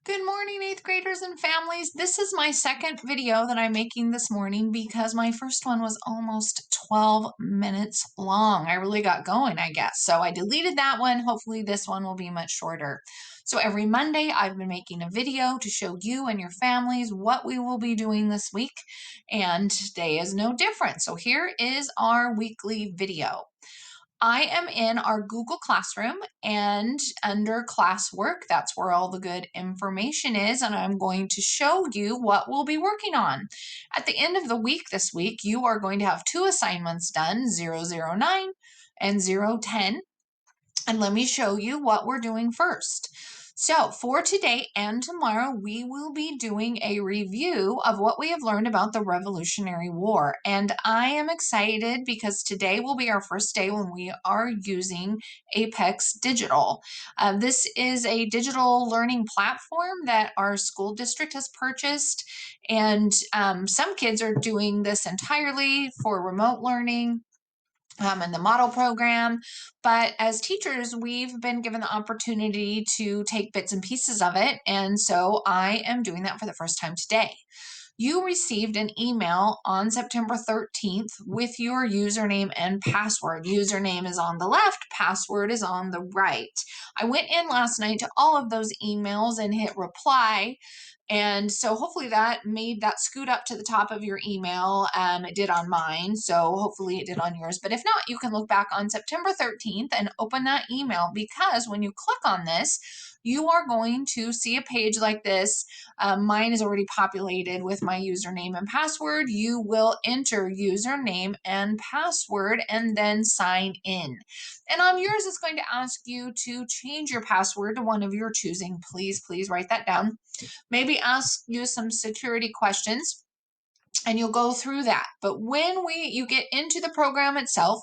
Good morning, 8th graders and families. This is my second video that I'm making this morning because my first one was almost 12 minutes long. I really got going, I guess. So I deleted that one. Hopefully this one will be much shorter. So every Monday, I've been making a video to show you and your families what we will be doing this week. And today is no different. So here is our weekly video. I am in our Google Classroom and under classwork, that's where all the good information is, and I'm going to show you what we'll be working on. At the end of the week this week, you are going to have two assignments done, 009 and 010. And let me show you what we're doing first. So for today and tomorrow, we will be doing a review of what we have learned about the Revolutionary War. And I am excited because today will be our first day when we are using Apex Digital. This is a digital learning platform that our school district has purchased. And some kids are doing this entirely for remote learning. And the model program. But as teachers, we've been given the opportunity to take bits and pieces of it. And so I am doing that for the first time today. You received an email on September 13th with your username and password. Username is on the left, password is on the right. I went in last night to all of those emails and hit reply. And so hopefully that made that scoot up to the top of your email. It did on mine, so hopefully it did on yours. But if not, you can look back on September 13th and open that email, because when you click on this, you are going to see a page like this. Mine is already populated with my username and password. You will enter username and password and then sign in. And on yours, it's going to ask you to change your password to one of your choosing. Please write that down. Maybe ask you some security questions and you'll go through that. But when you get into the program itself,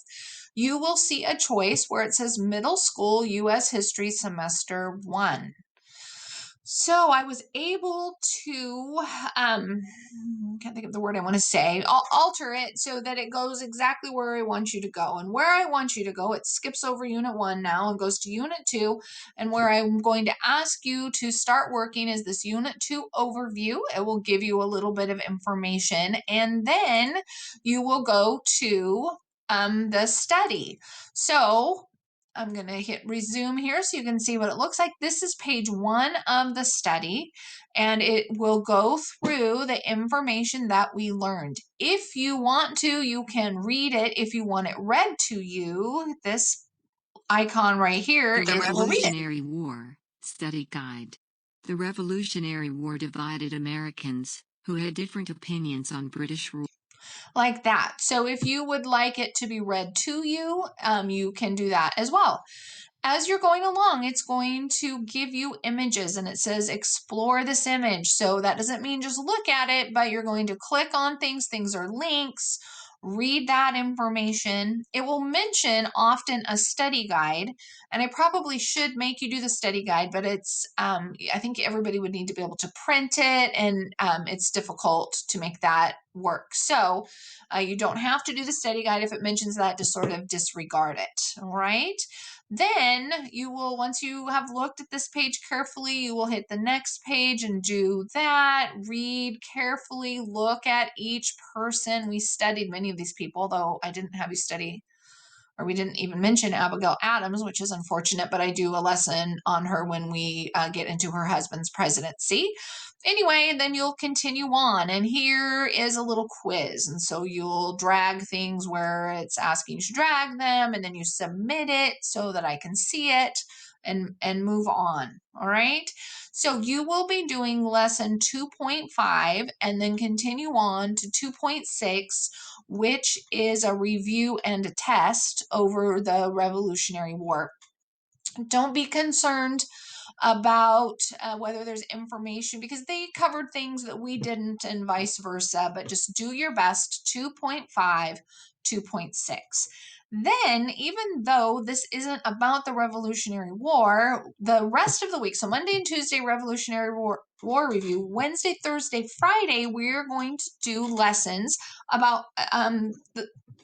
you will see a choice where it says Middle School U.S. History Semester 1. So I was able to, can't think of the word I want to say, alter it so that it goes exactly where I want you to go. And where I want you to go, it skips over Unit 1 now and goes to Unit 2. And where I'm going to ask you to start working is this Unit 2 overview. It will give you a little bit of information. And then you will go to the study. So I'm going to hit resume here so you can see what it looks like. This is page 1 of the study, and it will go through the information that we learned. If you want to, you can read it. If you want it read to you, this icon right here The is will read it. Revolutionary War Study Guide. The Revolutionary War divided Americans who had different opinions on British rule. Like that. So if you would like it to be read to you, you can do that as well. As you're going along, it's going to give you images and it says explore this image. So that doesn't mean just look at it, but you're going to click on things. Things are links. Read that information. It will mention often a study guide, and I probably should make you do the study guide, but it's I think everybody would need to be able to print it, and it's difficult to make that work. So you don't have to do the study guide. If it mentions that, just sort of disregard it. All right. Then you will, once you have looked at this page carefully, you will hit the next page and do that. Read carefully, look at each person. We studied many of these people, though I didn't have you study, or we didn't even mention Abigail Adams, which is unfortunate, but I do a lesson on her when we get into her husband's presidency. Anyway, then you'll continue on, and here is a little quiz. And so you'll drag things where it's asking you to drag them, and then you submit it so that I can see it and move on. All right. So you will be doing lesson 2.5 and then continue on to 2.6, which is a review and a test over the Revolutionary War. Don't be concerned about whether there's information, because they covered things that we didn't and vice versa, but just do your best. 2.5, 2.6. Then, even though this isn't about the Revolutionary War, the rest of the week, so Monday and Tuesday, Revolutionary War review, Wednesday, Thursday, Friday, we're going to do lessons about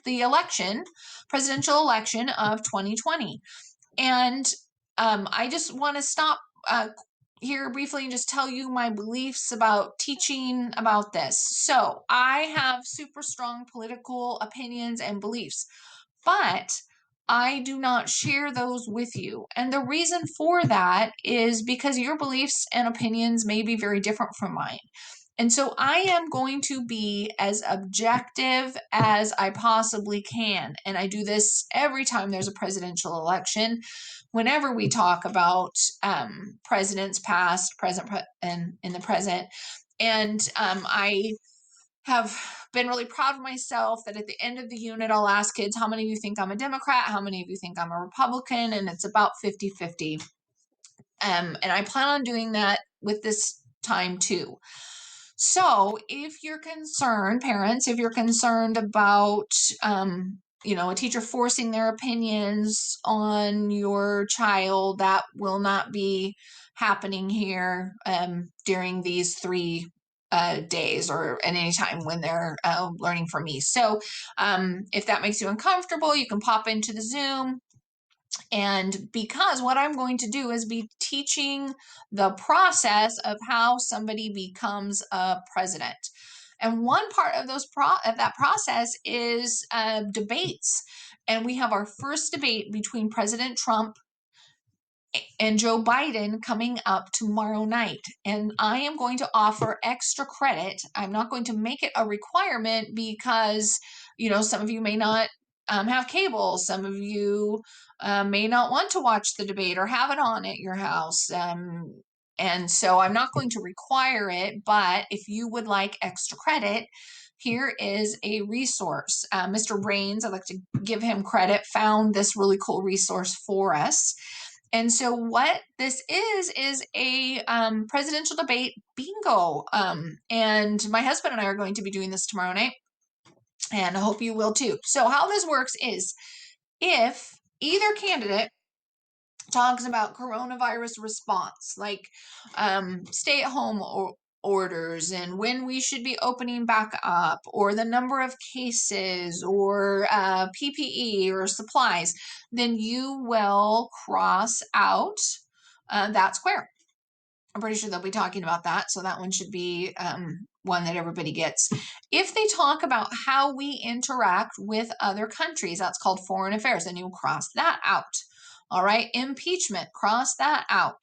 the election, presidential election of 2020. And I just want to stop here briefly and just tell you my beliefs about teaching about this. So I have super strong political opinions and beliefs, but I do not share those with you. And the reason for that is because your beliefs and opinions may be very different from mine. And so I am going to be as objective as I possibly can. And I do this every time there's a presidential election. Whenever we talk about presidents past, present, and in the present. And I have been really proud of myself that at the end of the unit, I'll ask kids, how many of you think I'm a Democrat? How many of you think I'm a Republican? And it's about 50-50. And I plan on doing that with this time too. So if you're concerned, parents, if you're concerned about, a teacher forcing their opinions on your child, that will not be happening here during these 3 days or at any time when they're learning from me. So if that makes you uncomfortable, you can pop into the Zoom. And because what I'm going to do is be teaching the process of how somebody becomes a president. And one part of that process is debates. And we have our first debate between President Trump and Joe Biden coming up tomorrow night. And I am going to offer extra credit. I'm not going to make it a requirement because, some of you may not have cable. Some of you may not want to watch the debate or have it on at your house. And so I'm not going to require it, but if you would like extra credit, here is a resource. Mr. Rains, I'd like to give him credit, found this really cool resource for us. And so what this is a presidential debate bingo. And my husband and I are going to be doing this tomorrow night, and I hope you will too. So how this works is if either candidate talks about coronavirus response, like stay-at-home orders and when we should be opening back up, or the number of cases, or PPE or supplies, then you will cross out that square. I'm pretty sure they'll be talking about that, so that one should be one that everybody gets. If they talk about how we interact with other countries, that's called foreign affairs, and you'll cross that out. All right, impeachment, cross that out.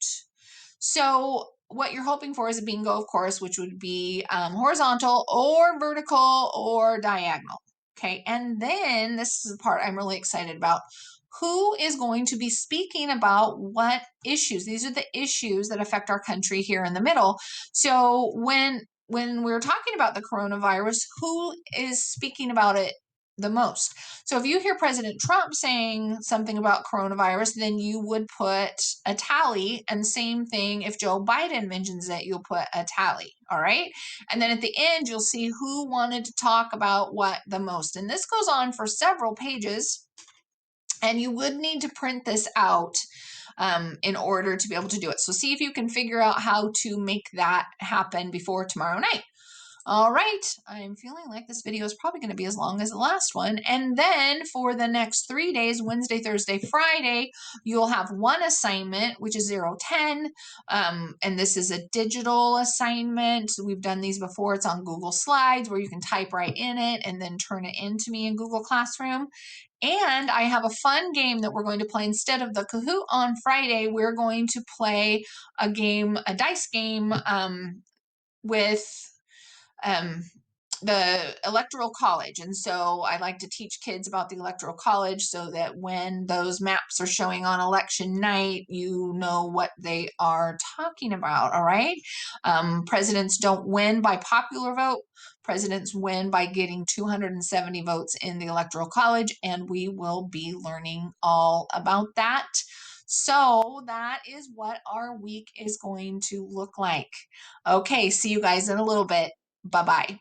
So what you're hoping for is a bingo, of course, which would be horizontal or vertical or diagonal. Okay, and then this is the part I'm really excited about. Who is going to be speaking about what issues? These are the issues that affect our country here in the middle. So when we're talking about the coronavirus, who is speaking about it the most? So if you hear President Trump saying something about coronavirus, then you would put a tally, and same thing if Joe Biden mentions it, you'll put a tally, all right? And then at the end, you'll see who wanted to talk about what the most. And this goes on for several pages, and you would need to print this out in order to be able to do it. So see if you can figure out how to make that happen before tomorrow night. All right, I'm feeling like this video is probably going to be as long as the last one. And then for the next 3 days, Wednesday, Thursday, Friday, you'll have one assignment, which is 010. And this is a digital assignment. We've done these before. It's on Google Slides where you can type right in it and then turn it into me in Google Classroom. And I have a fun game that we're going to play. Instead of the Kahoot on Friday, we're going to play a game, a dice game with um, the Electoral College. And so I like to teach kids about the Electoral College so that when those maps are showing on election night, you know what they are talking about, all right? Presidents don't win by popular vote. Presidents win by getting 270 votes in the Electoral College, and we will be learning all about that. So that is what our week is going to look like. Okay, see you guys in a little bit. Bye-bye.